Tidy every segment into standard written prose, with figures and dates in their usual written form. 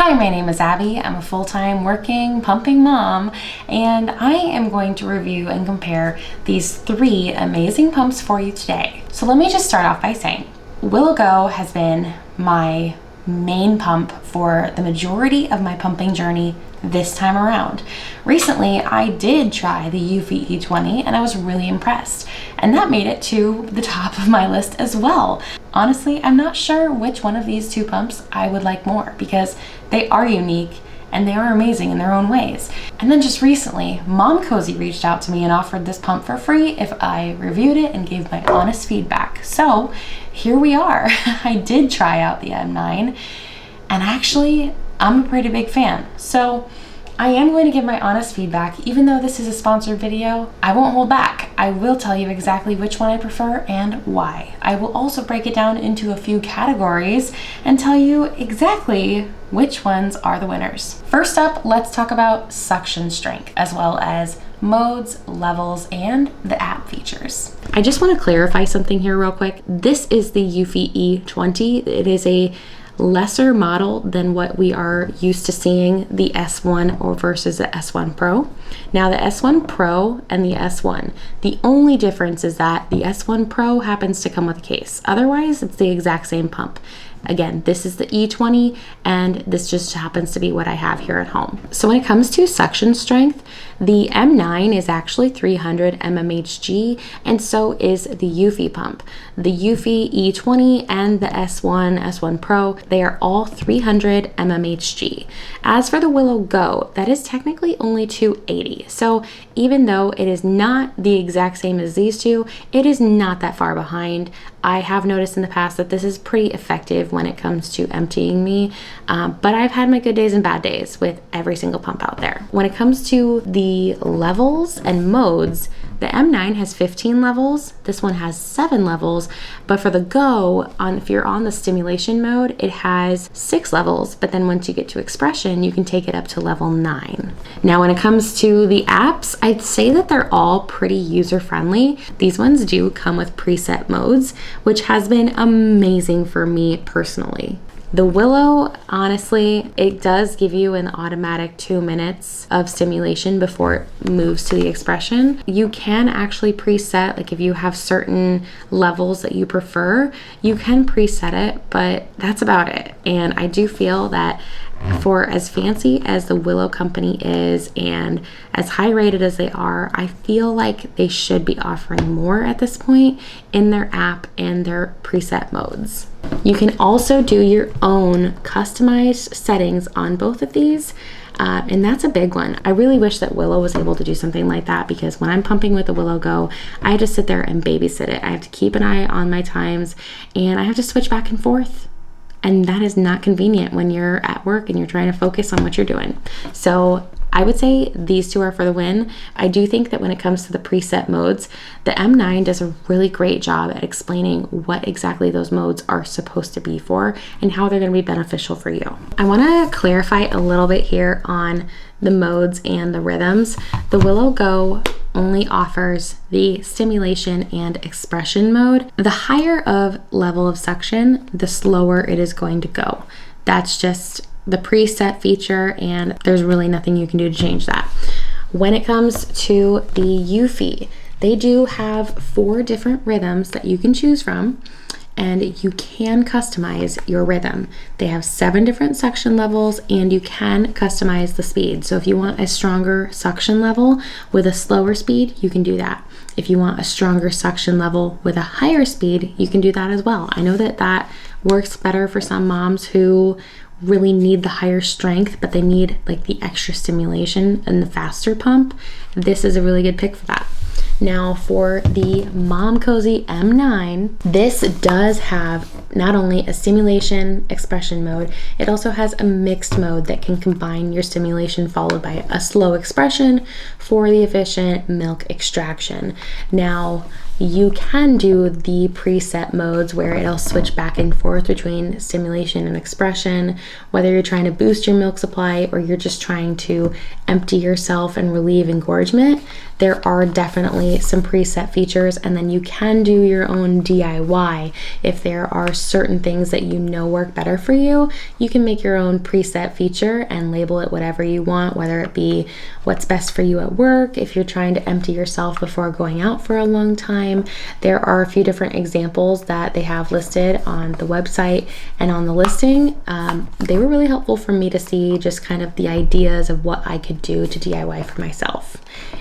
Hi, my name is Abby. I'm a full-time working, pumping mom, and I am going to review and compare these three amazing pumps for you today. So let me just start off by saying, Willow Go has been my main pump for the majority of my pumping journey this time around. Recently, I did try the Eufy E20 and I was really impressed, and that made it to the top of my list as well. Honestly, I'm not sure which one of these two pumps I would like more because they are unique and they are amazing in their own ways. And then just recently, Momcozy reached out to me and offered this pump for free if I reviewed it and gave my honest feedback. So here we are. I did try out the M9 and actually I'm a pretty big fan. So I am going to give my honest feedback. Even though this is a sponsored video, I won't hold back. I will tell you exactly which one I prefer and why. I will also break it down into a few categories and tell you exactly which ones are the winners. First up, let's talk about suction strength, as well as modes, levels, and the app features. I just want to clarify something here real quick. This is the Eufy E20. It is a lesser model than what we are used to seeing the S1 or versus the S1 Pro. Now the S1 Pro and the S1, the only difference is that the S1 Pro happens to come with a case. Otherwise, it's the exact same pump. Again, this is the E20 and this just happens to be what I have here at home. So when it comes to suction strength, the M9 is actually 300 mmHg and so is the Eufy pump. The Eufy E20 and the S1 Pro, they are all 300 mmHg. As for the Willow Go, that is technically only 280. So even though it is not the exact same as these two, it is not that far behind. I have noticed in the past that this is pretty effective when it comes to emptying me, but I've had my good days and bad days with every single pump out there. When it comes to the levels and modes, the M9 has 15 levels, this one has 7 levels, but for the Go, if you're on the stimulation mode, it has 6 levels, but then once you get to expression, you can take it up to level 9. Now when it comes to the apps, I'd say that they're all pretty user-friendly. These ones do come with preset modes, which has been amazing for me personally. The Willow, honestly, it does give you an automatic 2 minutes of stimulation before it moves to the expression. You can actually preset, like if you have certain levels that you prefer, you can preset it, but that's about it. And I do feel that for as fancy as the Willow company is and as high rated as they are, I feel like they should be offering more at this point in their app and their preset modes. You can also do your own customized settings on both of these, and that's a big one. I really wish that Willow was able to do something like that because when I'm pumping with the Willow Go, I have to sit there and babysit it. I have to keep an eye on my times and I have to switch back and forth. And that is not convenient when you're at work and you're trying to focus on what you're doing. So I would say these two are for the win. I do think that when it comes to the preset modes, the M9 does a really great job at explaining what exactly those modes are supposed to be for and how they're going to be beneficial for you. I want to clarify a little bit here on the modes and the rhythms. The Willow Go only offers the stimulation and expression mode. The higher of level of suction, the slower it is going to go. That's just the preset feature and there's really nothing you can do to change that. When it comes to the Eufy, they do have 4 different rhythms that you can choose from and you can customize your rhythm. They have 7 different suction levels and you can customize the speed. So if you want a stronger suction level with a slower speed, you can do that. If you want a stronger suction level with a higher speed, you can do that as well. I know that that works better for some moms who really need the higher strength, but they need like the extra stimulation and the faster pump. This is a really good pick for that. Now for the Momcozy M9, this does have not only a stimulation expression mode, it also has a mixed mode that can combine your stimulation followed by a slow expression for the efficient milk extraction. Now, You can do the preset modes where it'll switch back and forth between stimulation and expression, whether you're trying to boost your milk supply or you're just trying to empty yourself and relieve engorgement. There are definitely some preset features, and then you can do your own DIY. If there are certain things that you know work better for you, you can make your own preset feature and label it whatever you want, whether it be what's best for you at work, if you're trying to empty yourself before going out for a long time. There are a few different examples that they have listed on the website and on the listing. They were really helpful for me to see just kind of the ideas of what I could do to DIY for myself.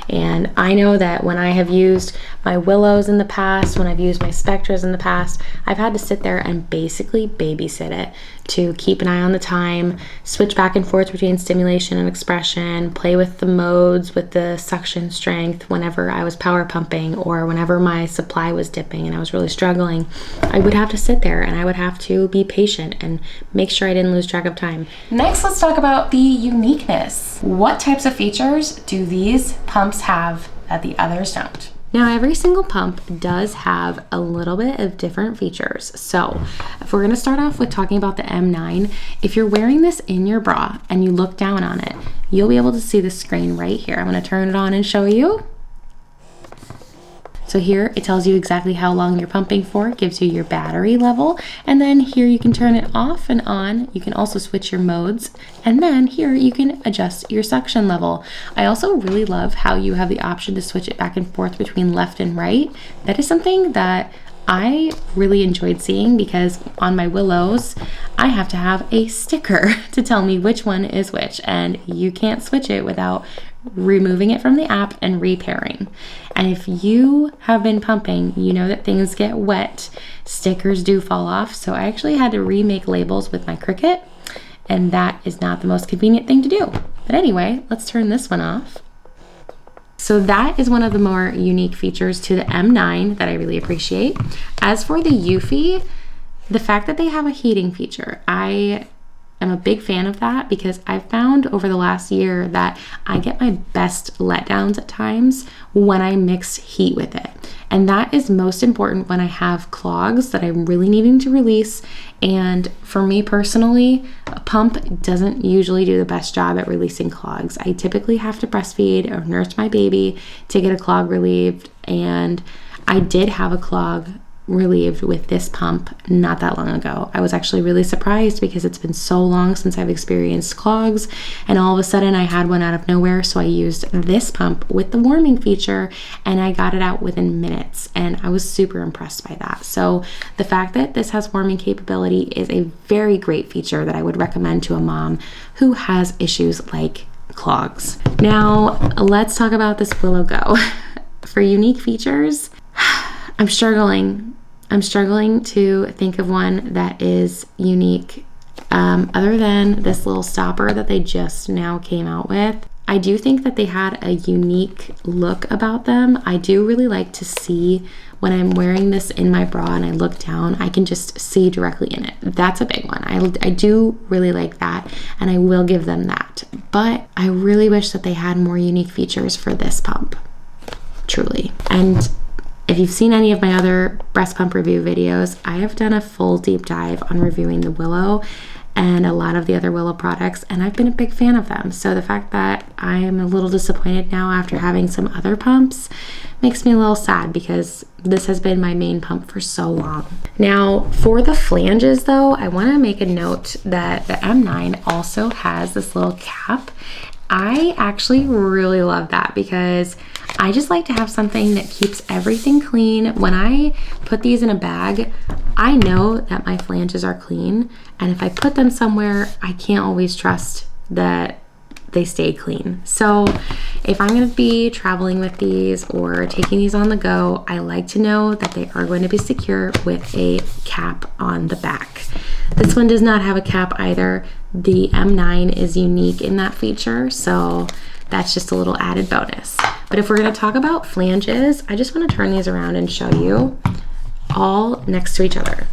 And I know that when I have used my Willows in the past, when I've used my Spectras in the past, I've had to sit there and basically babysit it to keep an eye on the time, switch back and forth between stimulation and expression, play with the modes, with the suction strength whenever I was power pumping or whenever my supply was dipping and I was really struggling. I would have to sit there and I would have to be patient and make sure I didn't lose track of time. Next, let's talk about the uniqueness. What types of features do these pumps have that the others don't? Now, every single pump does have a little bit of different features. So if we're gonna start off with talking about the M9, if you're wearing this in your bra and you look down on it, you'll be able to see the screen right here. I'm gonna turn it on and show you. So here it tells you exactly how long you're pumping for, it gives you your battery level, and then here you can turn it off and on. You can also switch your modes, and then here you can adjust your suction level. I also really love how you have the option to switch it back and forth between left and right. That is something that I really enjoyed seeing because on my Willows, I have to have a sticker to tell me which one is which, and you can't switch it without removing it from the app and repairing. And if you have been pumping, you know that things get wet, stickers do fall off. So I actually had to remake labels with my Cricut, and that is not the most convenient thing to do. But anyway, let's turn this one off. So that is one of the more unique features to the M9 that I really appreciate. As for the Eufy, the fact that they have a heating feature, I am a big fan of that because I've found over the last year that I get my best letdowns at times when I mix heat with it. And that is most important when I have clogs that I'm really needing to release. And for me personally, a pump doesn't usually do the best job at releasing clogs. I typically have to breastfeed or nurse my baby to get a clog relieved. And I did have a clog relieved with this pump not that long ago. I was actually really surprised because it's been so long since I've experienced clogs, and all of a sudden I had one out of nowhere, so I used this pump with the warming feature and I got it out within minutes, and I was super impressed by that. So the fact that this has warming capability is a very great feature that I would recommend to a mom who has issues like clogs. Now let's talk about this Willow Go. For unique features, I'm struggling to think of one that is unique other than this little stopper that they just now came out with. I do think that they had a unique look about them. I do really like to see when I'm wearing this in my bra and I look down, I can just see directly in it. That's a big one. I do really like that, and I will give them that. But I really wish that they had more unique features for this pump, truly. And if you've seen any of my other breast pump review videos, I have done a full deep dive on reviewing the Willow and a lot of the other Willow products, and I've been a big fan of them. So the fact that I am a little disappointed now after having some other pumps makes me a little sad because this has been my main pump for so long. Now for the flanges though, I want to make a note that the M9 also has this little cap. I actually really love that because I just like to have something that keeps everything clean. When I put these in a bag, I know that my flanges are clean, and if I put them somewhere, I can't always trust that they stay clean. So if I'm going to be traveling with these or taking these on the go, I like to know that they are going to be secure with a cap on the back. This one does not have a cap either. The M9 is unique in that feature, so that's just a little added bonus. But if we're going to talk about flanges, I just want to turn these around and show you all next to each other.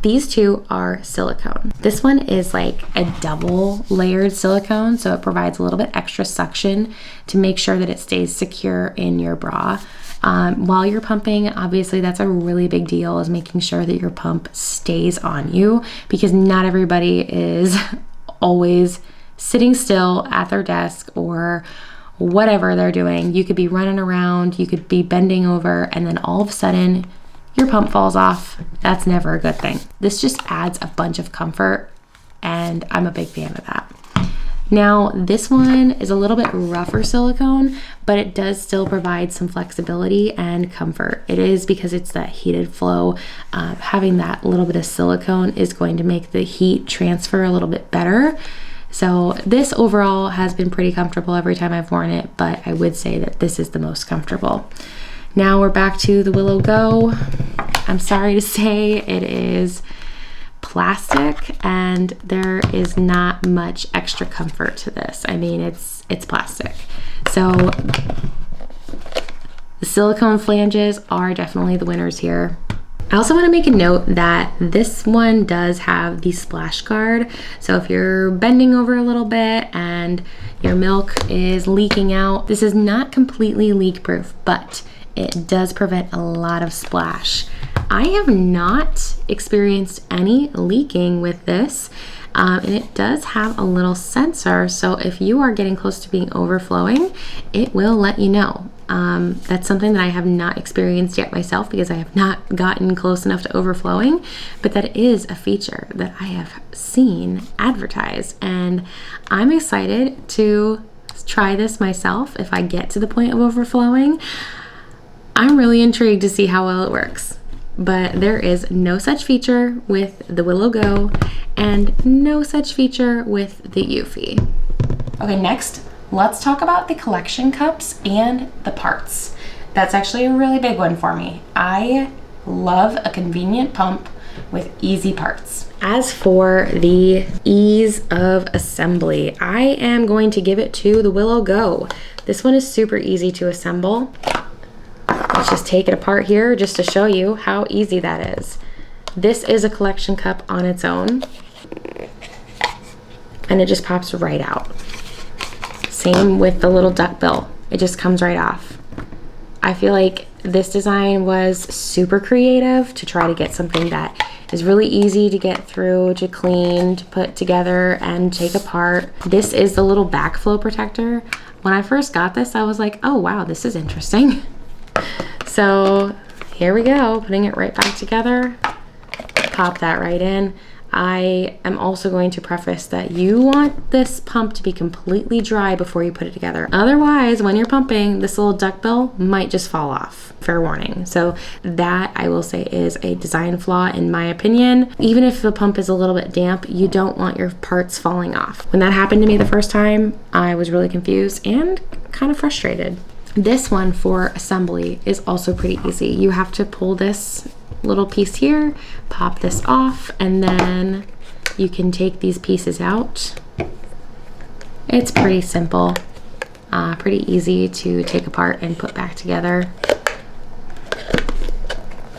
These two are silicone. This one is like a double layered silicone, so it provides a little bit extra suction to make sure that it stays secure in your bra. While you're pumping, obviously that's a really big deal, is making sure that your pump stays on you, because not everybody is always sitting still at their desk or whatever they're doing. You could be running around, you could be bending over, and then all of a sudden your pump falls off. That's never a good thing. This just adds a bunch of comfort, and I'm a big fan of that. Now, this one is a little bit rougher silicone, but it does still provide some flexibility and comfort. It is because it's that heated flow. Having that little bit of silicone is going to make the heat transfer a little bit better. So this overall has been pretty comfortable every time I've worn it, but I would say that this is the most comfortable. Now we're back to the Willow Go. I'm sorry to say it is plastic, and there is not much extra comfort to this. I mean, it's plastic. So the silicone flanges are definitely the winners here. I also want to make a note that this one does have the splash guard. So if you're bending over a little bit and your milk is leaking out, this is not completely leak proof, but it does prevent a lot of splash. I have not experienced any leaking with this, and it does have a little sensor, so if you are getting close to being overflowing, it will let you know. That's something that I have not experienced yet myself, because I have not gotten close enough to overflowing, but that is a feature that I have seen advertised, and I'm excited to try this myself if I get to the point of overflowing. I'm really intrigued to see how well it works, but there is no such feature with the Willow Go and no such feature with the Eufy. Okay, next, let's talk about the collection cups and the parts. That's actually a really big one for me. I love a convenient pump with easy parts. As for the ease of assembly, I am going to give it to the Willow Go. This one is super easy to assemble. Let's just take it apart here just to show you how easy that is. This is a collection cup on its own, and it just pops right out. Same with the little duckbill. It just comes right off. I feel like this design was super creative to try to get something that is really easy to get through, to clean, to put together and take apart. This is the little backflow protector. When I first got this, I was like, oh wow, this is interesting. So here we go, putting it right back together. Pop that right in. I am also going to preface that you want this pump to be completely dry before you put it together. Otherwise, when you're pumping, this little duckbill might just fall off. Fair warning. So that, I will say, is a design flaw in my opinion. Even if the pump is a little bit damp, you don't want your parts falling off. When that happened to me the first time, I was really confused and kind of frustrated. This one for assembly is also pretty easy. You have to pull this little piece here, pop this off, and then you can take these pieces out. It's pretty simple, pretty easy to take apart and put back together.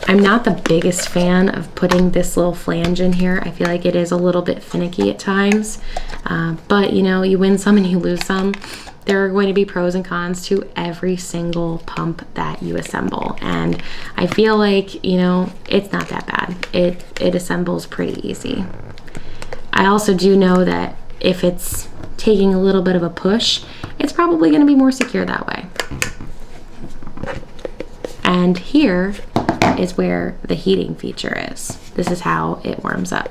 I'm not the biggest fan of putting this little flange in here. I feel like it is a little bit finicky at times, but you know, you win some and you lose some. There are going to be pros and cons to every single pump that you assemble. And I feel like, you know, it's not that bad. It assembles pretty easy. I also do know that if it's taking a little bit of a push, it's probably going to be more secure that way. And here is where the heating feature is. This is how it warms up.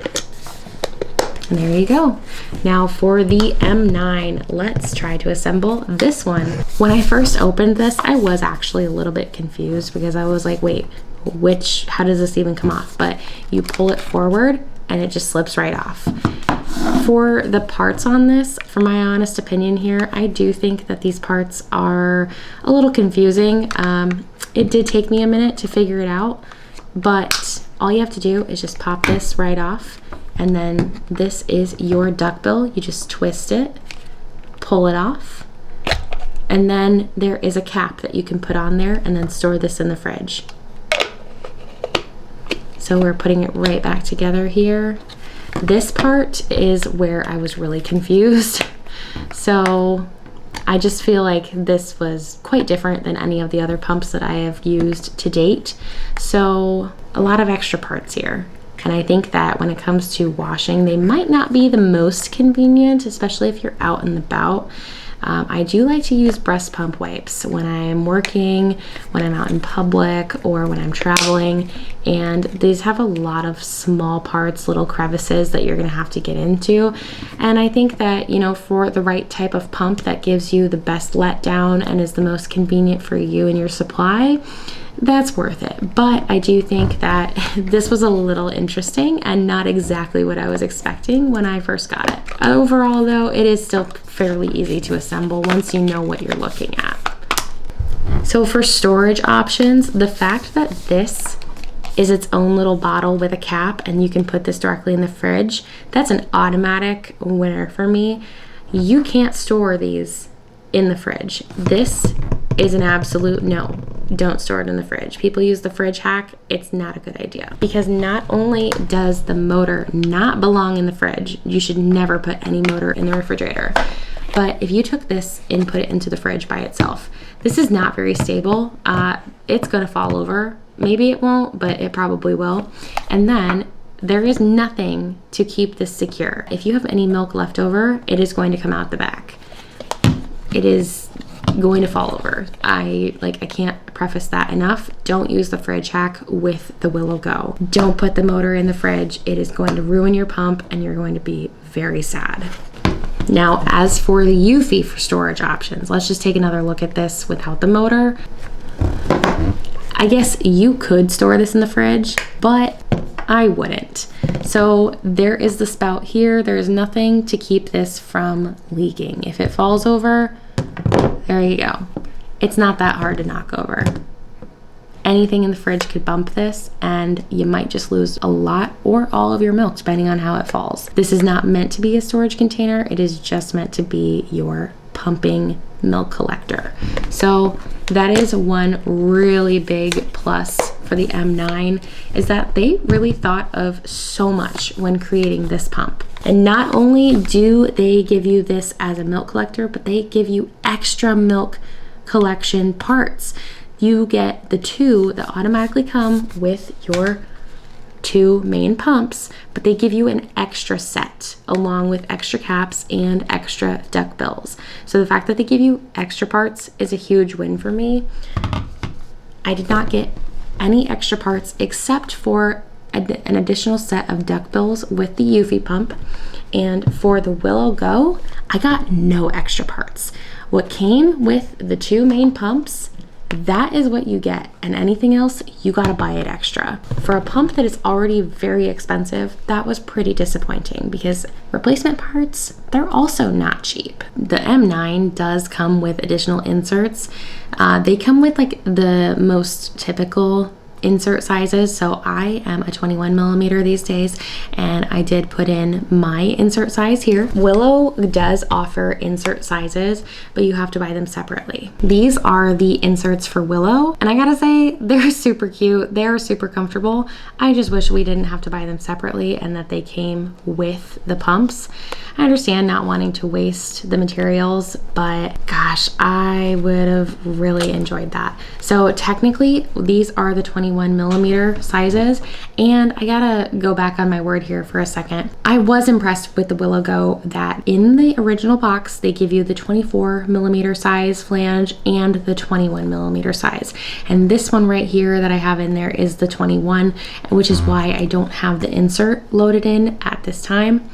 And there you go. Now for the M9, let's try to assemble this one. When I first opened this, I was actually a little bit confused because I was like, wait, how does this even come off? But you pull it forward and it just slips right off. For the parts on this, for my honest opinion here, I do think that these parts are a little confusing. It did take me a minute to figure it out, but all you have to do is just pop this right off. And then this is your duckbill. You just twist it, pull it off, and then there is a cap that you can put on there and then store this in the fridge. So we're putting it right back together here. This part is where I was really confused. So I just feel like this was quite different than any of the other pumps that I have used to date. So a lot of extra parts here. And I think that when it comes to washing, they might not be the most convenient, especially if you're out and about. I do like to use breast pump wipes when I'm working, when I'm out in public, or when I'm traveling. And these have a lot of small parts, little crevices that you're gonna have to get into. And I think that, you know, for the right type of pump that gives you the best letdown and is the most convenient for you and your supply, that's worth it. But I do think that this was a little interesting and not exactly what I was expecting when I first got it. Overall though, it is still fairly easy to assemble once you know what you're looking at. So for storage options, the fact that this is its own little bottle with a cap and you can put this directly in the fridge, that's an automatic winner for me. You can't store these in the fridge. This is an absolute no. Don't store it in the fridge. People use the fridge hack. It's not a good idea, because not only does the motor not belong in the fridge, you should never put any motor in the refrigerator. But if you took this and put it into the fridge by itself, this is not very stable. It's gonna fall over. Maybe it won't, but it probably will. And then there is nothing to keep this secure. If you have any milk left over, it is going to come out the back. It is going to fall over. I can't preface that enough. Don't use the fridge hack with the Willow Go. Don't put the motor in the fridge. It is going to ruin your pump and you're going to be very sad. Now, as for the Eufy for storage options, let's just take another look at this without the motor. I guess you could store this in the fridge, but I wouldn't. So there is the spout here. There's nothing to keep this from leaking. If it falls over, there you go. It's not that hard to knock over. Anything in the fridge could bump this and you might just lose a lot or all of your milk depending on how it falls. This is not meant to be a storage container. It is just meant to be your pumping milk collector. So that is one really big plus for the M9, is that they really thought of so much when creating this pump. And not only do they give you this as a milk collector, but they give you extra milk collection parts. You get the two that automatically come with your two main pumps, but they give you an extra set along with extra caps and extra duck bills. So the fact that they give you extra parts is a huge win for me. I did not get any extra parts except for an additional set of duck bills with the Eufy pump. And for the Willow Go, I got no extra parts. What came with the two main pumps, that is what you get, and anything else, you gotta buy it extra. For a pump that is already very expensive, that was pretty disappointing because replacement parts, they're also not cheap. The M9 does come with additional inserts. They come with like the most typical insert sizes. So I am a 21 millimeter these days, and I did put in my insert size here. Willow does offer insert sizes, but you have to buy them separately. These are the inserts for Willow, and I gotta say, they're super cute. They're super comfortable. I just wish we didn't have to buy them separately and that they came with the pumps. I understand not wanting to waste the materials, but gosh, I would have really enjoyed that. So technically, these are the 21 millimeter sizes, and I gotta go back on my word here for a second. I was impressed with the Willow Go that in the original box, they give you the 24 millimeter size flange and the 21 millimeter size. And this one right here that I have in there is the 21, which is why I don't have the insert loaded in at this time.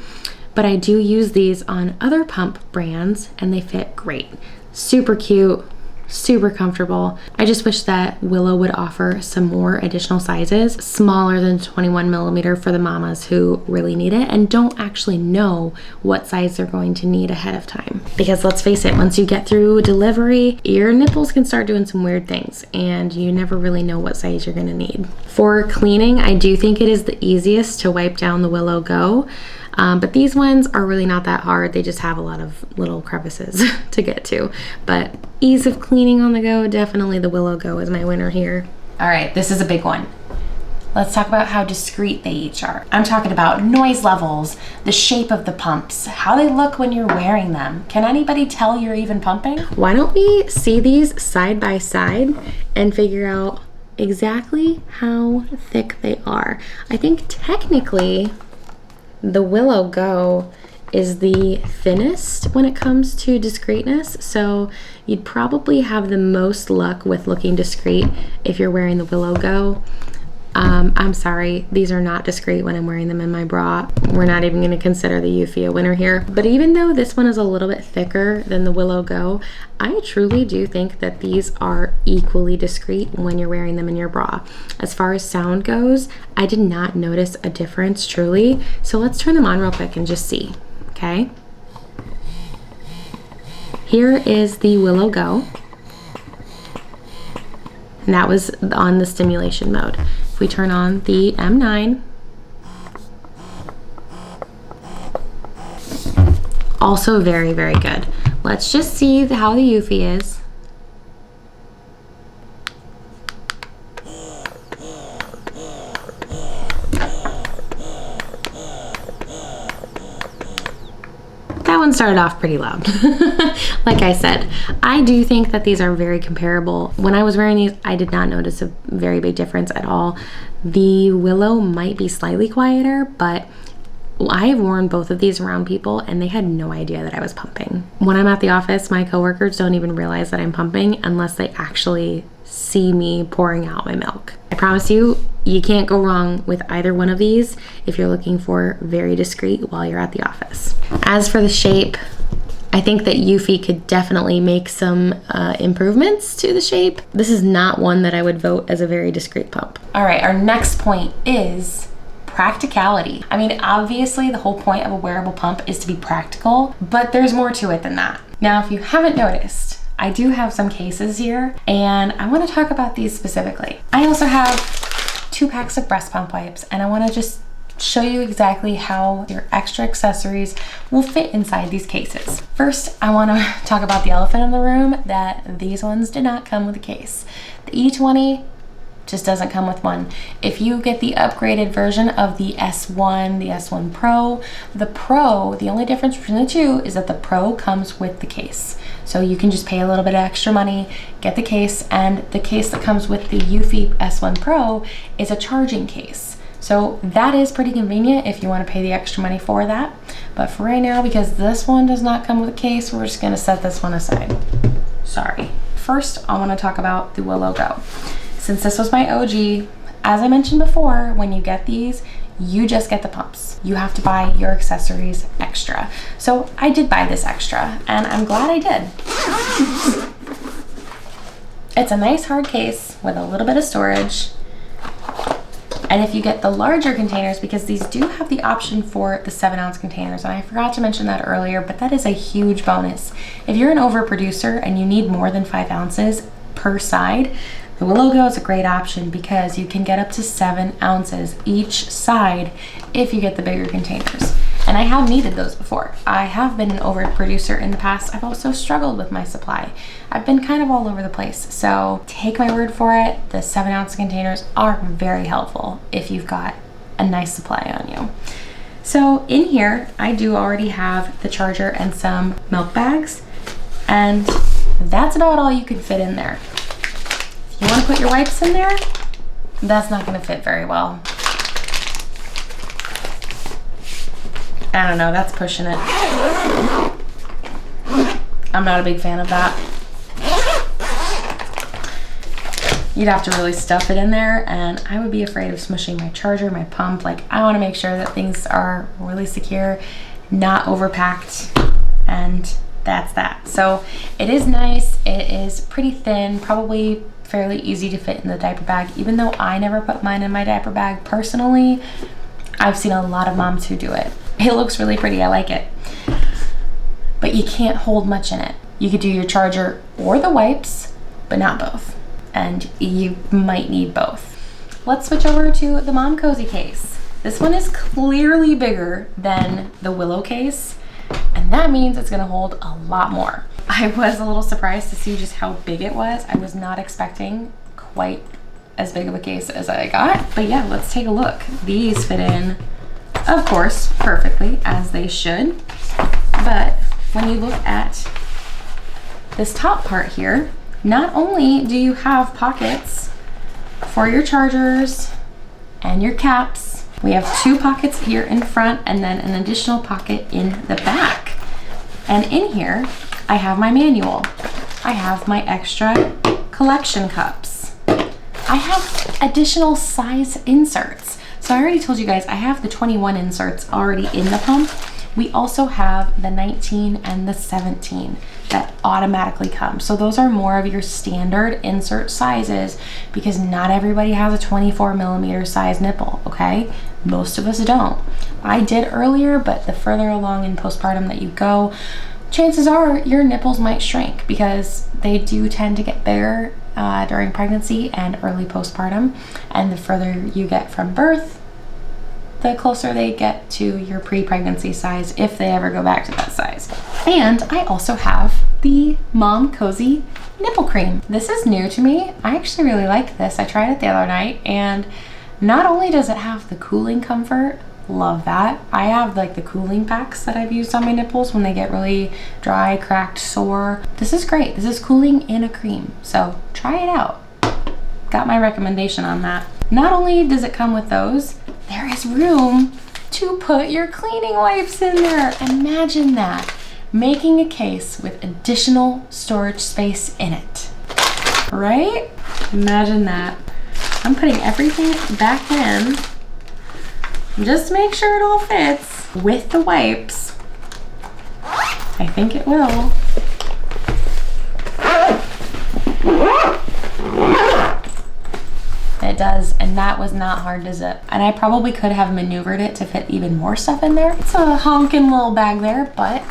But I do use these on other pump brands and they fit great. Super cute, super comfortable. I just wish that Willow would offer some more additional sizes, smaller than 21 millimeter for the mamas who really need it and don't actually know what size they're going to need ahead of time. Because let's face it, once you get through delivery, your nipples can start doing some weird things and you never really know what size you're gonna need. For cleaning, I do think it is the easiest to wipe down the Willow Go. But these ones are really not that hard. They just have a lot of little crevices to get to. But ease of cleaning on the go, definitely the Willow Go is my winner here. All right, this is a big one. Let's talk about how discreet they each are. I'm talking about noise levels, the shape of the pumps, how they look when you're wearing them. Can anybody tell you're even pumping? Why don't we see these side by side and figure out exactly how thick they are? I think technically the Willow Go is the thinnest when it comes to discreetness, so you'd probably have the most luck with looking discreet if you're wearing the Willow Go. I'm sorry, these are not discreet when I'm wearing them in my bra. We're not even going to consider the Eufy a winner here. But even though this one is a little bit thicker than the Willow Go, I truly do think that these are equally discreet when you're wearing them in your bra. As far as sound goes, I did not notice a difference truly. So let's turn them on real quick and just see, okay? Here is the Willow Go. And that was on the stimulation mode. If we turn on the M9, also very, very good. Let's just see how the Eufy is. That one started off pretty loud. Like I said, I do think that these are very comparable. When I was wearing these, I did not notice a very big difference at all. The Willow might be slightly quieter, but I have worn both of these around people and they had no idea that I was pumping. When I'm at the office, my coworkers don't even realize that I'm pumping unless they actually see me pouring out my milk. I promise you, you can't go wrong with either one of these if you're looking for very discreet while you're at the office. As for the shape, I think that Eufy could definitely make some improvements to the shape. This is not one that I would vote as a very discreet pump. All right, our next point is practicality. I mean, obviously the whole point of a wearable pump is to be practical, but there's more to it than that. Now, if you haven't noticed, I do have some cases here and I want to talk about these specifically. I also have 2 packs of breast pump wipes and I want to just show you exactly how your extra accessories will fit inside these cases. First, I want to talk about the elephant in the room, that these ones did not come with a case. The E20 just doesn't come with one. If you get the upgraded version of the S1, the S1 Pro, the only difference between the two is that the Pro comes with the case. So you can just pay a little bit of extra money, get the case, and the case that comes with the Eufy S1 Pro is a charging case. So that is pretty convenient if you want to pay the extra money for that. But for right now, because this one does not come with a case, we're just going to set this one aside. Sorry. First, I want to talk about the Willow Go. Since this was my OG, as I mentioned before, when you get these, you just get the pumps. You have to buy your accessories extra. So I did buy this extra, and I'm glad I did. It's a nice hard case with a little bit of storage. And if you get the larger containers, because these do have the option for the 7-ounce containers, and I forgot to mention that earlier, but that is a huge bonus. If you're an overproducer and you need more than 5 ounces per side, the Willow Go is a great option because you can get up to 7 ounces each side if you get the bigger containers. And I have needed those before. I have been an overproducer in the past. I've also struggled with my supply. I've been kind of all over the place. So take my word for it, the 7-ounce containers are very helpful if you've got a nice supply on you. So in here, I do already have the charger and some milk bags, and that's about all you could fit in there. You want to put your wipes in there? That's not going to fit very well. I don't know, that's pushing it. I'm not a big fan of that. You'd have to really stuff it in there, and I would be afraid of smushing my charger, my pump. Like, I want to make sure that things are really secure, not overpacked, and that's that. So it is nice. It is pretty thin, probably fairly easy to fit in the diaper bag. Even though I never put mine in my diaper bag personally, I've seen a lot of moms who do it. It looks really pretty, I like it. But you can't hold much in it. You could do your charger or the wipes, but not both. And you might need both. Let's switch over to the Momcozy case. This one is clearly bigger than the Willow case, and that means it's gonna hold a lot more. I was a little surprised to see just how big it was. I was not expecting quite as big of a case as I got, but yeah, let's take a look. These fit in, of course, perfectly, as they should. But when you look at this top part here, not only do you have pockets for your chargers and your caps, we have 2 pockets here in front and then an additional pocket in the back. And in here, I have my manual. I have my extra collection cups. I have additional size inserts. So I already told you guys, I have the 21 inserts already in the pump. We also have the 19 and the 17 that automatically come. So those are more of your standard insert sizes because not everybody has a 24 millimeter size nipple, okay? Most of us don't. I did earlier, but the further along in postpartum that you go, chances are your nipples might shrink because they do tend to get bigger during pregnancy and early postpartum. And the further you get from birth, the closer they get to your pre-pregnancy size, if they ever go back to that size. And I also have the Momcozy nipple cream. This is new to me. I actually really like this. I tried it the other night, and not only does it have the cooling comfort, love that. I have like the cooling packs that I've used on my nipples when they get really dry, cracked, sore. This is great. This is cooling in a cream. So try it out. Got my recommendation on that. Not only does it come with those, there is room to put your cleaning wipes in there. Imagine that. Making a case with additional storage space in it. Right? Imagine that. I'm putting everything back in just to make sure it all fits with the wipes. I think it will. It does, and that was not hard to zip. And I probably could have maneuvered it to fit even more stuff in there. It's a honking little bag there, but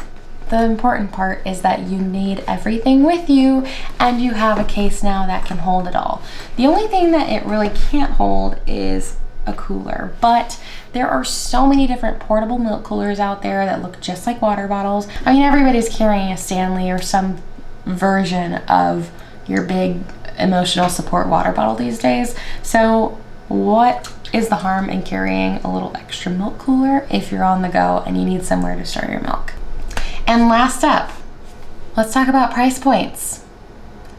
the important part is that you need everything with you and you have a case now that can hold it all. The only thing that it really can't hold is a cooler, but there are so many different portable milk coolers out there that look just like water bottles. I mean, everybody's carrying a Stanley or some version of your big emotional support water bottle these days. So what is the harm in carrying a little extra milk cooler if you're on the go and you need somewhere to store your milk? And last up, let's talk about price points.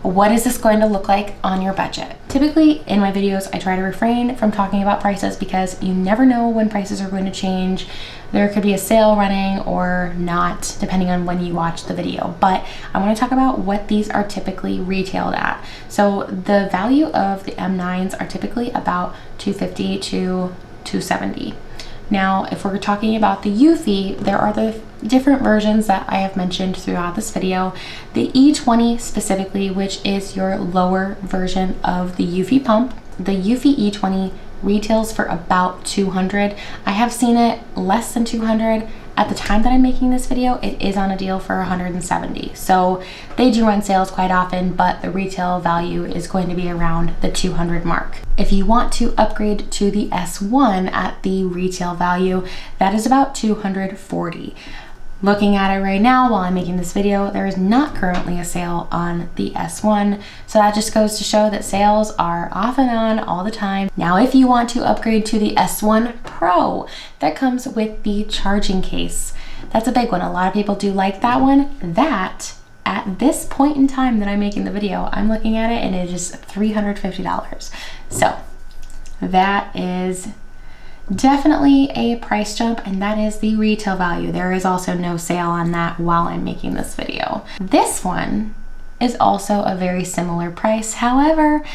What is this going to look like on your budget? Typically in my videos, I try to refrain from talking about prices because you never know when prices are going to change. There could be a sale running or not, depending on when you watch the video. But I want to talk about what these are typically retailed at. So the value of the M9s are typically about $250 to $270. Now, if we're talking about the Eufy, there are the different versions that I have mentioned throughout this video. The E20 specifically, which is your lower version of the Eufy pump. The Eufy E20 retails for about $200. I have seen it less than $200. At the time that I'm making this video, it is on a deal for $170. So they do run sales quite often, but the retail value is going to be around the $200 mark. If you want to upgrade to the S1 at the retail value, that is about $240. Looking at it right now while I'm making this video, there is not currently a sale on the S1. So that just goes to show that sales are off and on all the time. Now, if you want to upgrade to the S1 Pro, that comes with the charging case. That's a big one. A lot of people do like that one. That, at this point in time that I'm making the video, I'm looking at it and it is $350. So that is definitely a price jump, and that is the retail value. There is also no sale on that while I'm making this video. This one is also a very similar price. However,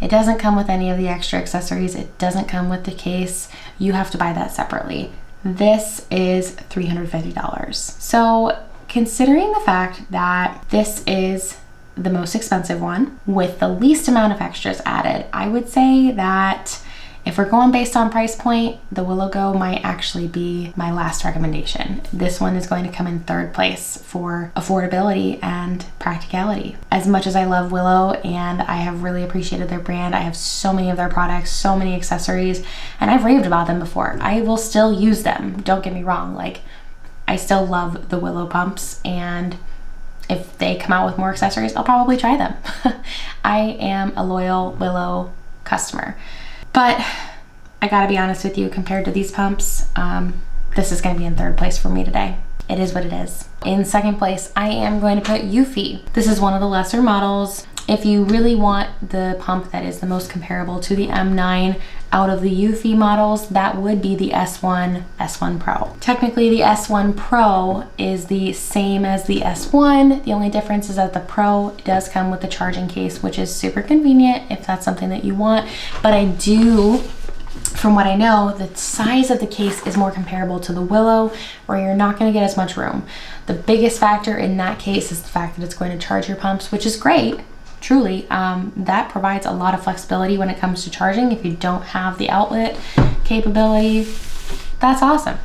it doesn't come with any of the extra accessories. It doesn't come with the case. You have to buy that separately. This is $350. So considering the fact that this is the most expensive one with the least amount of extras added, I would say that if we're going based on price point, the Willow Go might actually be my last recommendation. This one is going to come in third place for affordability and practicality. As much as I love Willow and I have really appreciated their brand, I have so many of their products, so many accessories, and I've raved about them before. I will still use them, don't get me wrong. Like, I still love the Willow pumps, and if they come out with more accessories, I'll probably try them. I am a loyal Willow customer. But I gotta be honest with you, compared to these pumps, this is gonna be in third place for me today. It is what it is. In second place, I am going to put Eufy. This is one of the lesser models. If you really want the pump that is the most comparable to the M9 out of the Eufy models, that would be the S1 Pro. Technically, the S1 Pro is the same as the S1. The only difference is that the Pro does come with the charging case, which is super convenient if that's something that you want. But I do, from what I know, the size of the case is more comparable to the Willow, where you're not going to get as much room. The biggest factor in that case is the fact that it's going to charge your pumps, which is great. Truly, that provides a lot of flexibility when it comes to charging. If you don't have the outlet capability, that's awesome.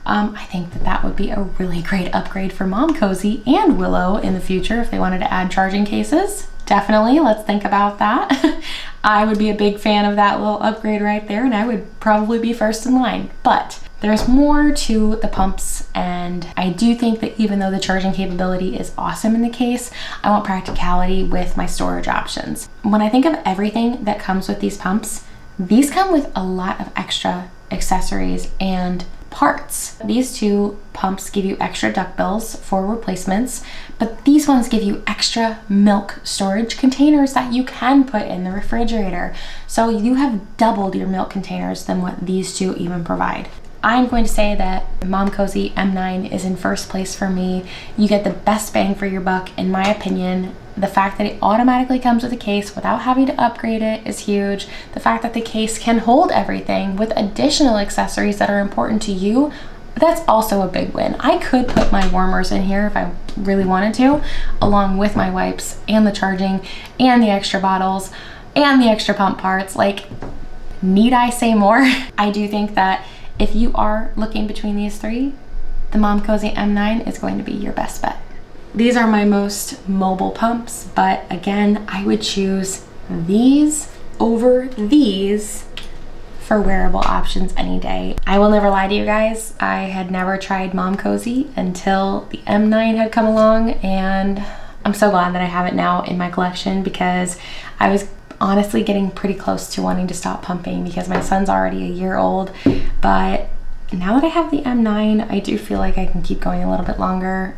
I think that that would be a really great upgrade for Momcozy and Willow in the future if they wanted to add charging cases. Definitely, let's think about that. I would be a big fan of that little upgrade right there, and I would probably be first in line. But there's more to the pumps, and I do think that even though the charging capability is awesome in the case, I want practicality with my storage options. When I think of everything that comes with these pumps, these come with a lot of extra accessories and parts. These two pumps give you extra duckbills for replacements, but these ones give you extra milk storage containers that you can put in the refrigerator. So you have doubled your milk containers than what these two even provide. I'm going to say that Momcozy M9 is in first place for me. You get the best bang for your buck, in my opinion. The fact that it automatically comes with a case without having to upgrade it is huge. The fact that the case can hold everything with additional accessories that are important to you, that's also a big win. I could put my warmers in here if I really wanted to, along with my wipes and the charging and the extra bottles and the extra pump parts. Like, need I say more? I do think that if you are looking between these three, the Momcozy M9 is going to be your best bet. These are my most mobile pumps, but again, I would choose these over these for wearable options any day. I will never lie to you guys. I had never tried Momcozy until the M9 had come along, and I'm so glad that I have it now in my collection, because I was honestly getting pretty close to wanting to stop pumping because my son's already a year old. But now that I have the M9, I do feel like I can keep going a little bit longer.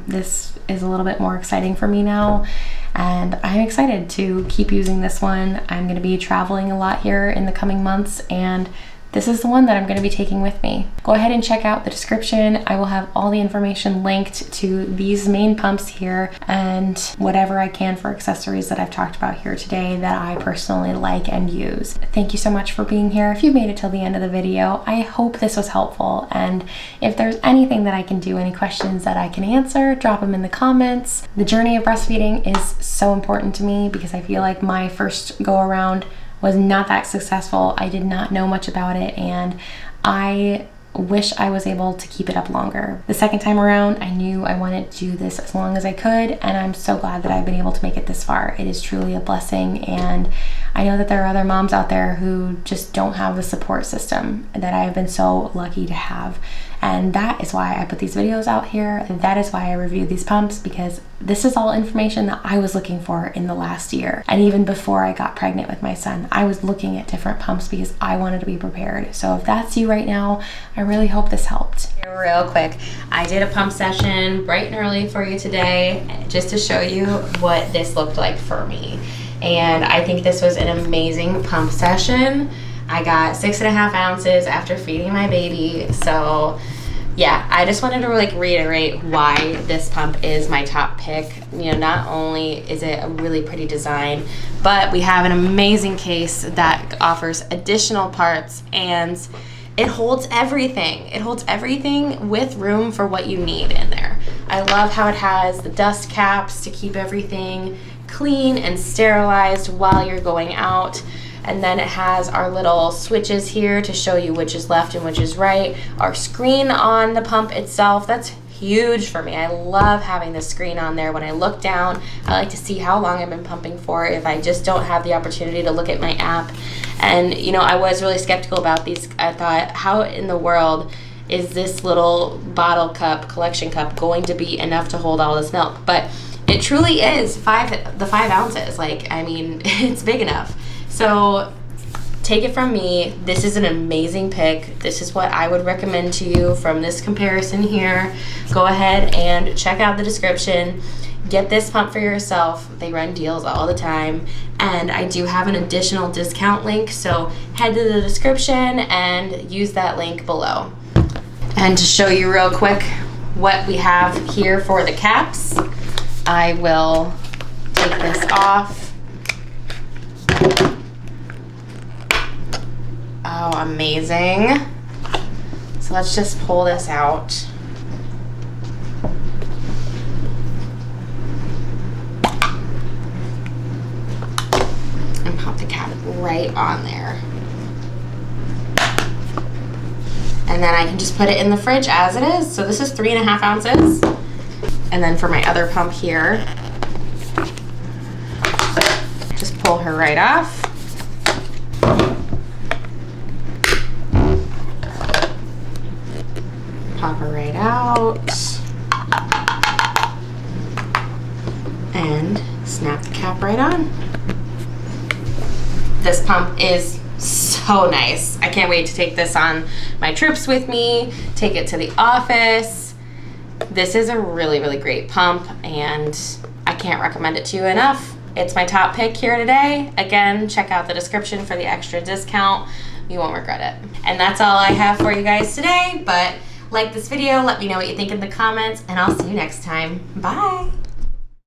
This is a little bit more exciting for me now, and I'm excited to keep using this one. I'm going to be traveling a lot here in the coming months, and this is the one that I'm going to be taking with me. Go ahead and check out the description. I will have all the information linked to these main pumps here and whatever I can for accessories that I've talked about here today that I personally like and use. Thank you so much for being here. If you made it till the end of the video, I hope this was helpful. And if there's anything that I can do, any questions that I can answer, drop them in the comments. The journey of breastfeeding is so important to me because I feel like my first go around was not that successful. I did not know much about it, and I wish I was able to keep it up longer. The second time around, I knew I wanted to do this as long as I could, and I'm so glad that I've been able to make it this far. It is truly a blessing, and I know that there are other moms out there who just don't have the support system that I have been so lucky to have. And that is why I put these videos out here. That is why I review these pumps, because this is all information that I was looking for in the last year. And even before I got pregnant with my son, I was looking at different pumps because I wanted to be prepared. So if that's you right now, I really hope this helped. Real quick, I did a pump session bright and early for you today just to show you what this looked like for me. And I think this was an amazing pump session. I got 6.5 ounces after feeding my baby. So yeah, I just wanted to like reiterate why this pump is my top pick. You know, not only is it a really pretty design, but we have an amazing case that offers additional parts, and it holds everything. It holds everything with room for what you need in there. I love how it has the dust caps to keep everything clean and sterilized while you're going out. And then it has our little switches here to show you which is left and which is right. Our screen on the pump itself, that's huge for me. I love having the screen on there. When I look down, I like to see how long I've been pumping for if I just don't have the opportunity to look at my app. And you know, I was really skeptical about these. I thought, how in the world is this little bottle cup, collection cup, going to be enough to hold all this milk? But it truly is the 5 ounces. Like, I mean, it's big enough. So take it from me, this is an amazing pick. This is what I would recommend to you from this comparison here. Go ahead and check out the description. Get this pump for yourself. They run deals all the time. And I do have an additional discount link, so head to the description and use that link below. And to show you real quick what we have here for the caps, I will take this off. Oh, amazing. So let's just pull this out. And pop the cap right on there. And then I can just put it in the fridge as it is. So this is 3.5 ounces. And then for my other pump here, just pull her right off. Pop her right out. And snap the cap right on. This pump is so nice. I can't wait to take this on my trips with me, take it to the office. This is a really, really great pump, and I can't recommend it to you enough. It's my top pick here today. Again, check out the description for the extra discount. You won't regret it. And that's all I have for you guys today, but like this video, let me know what you think in the comments, and I'll see you next time. Bye.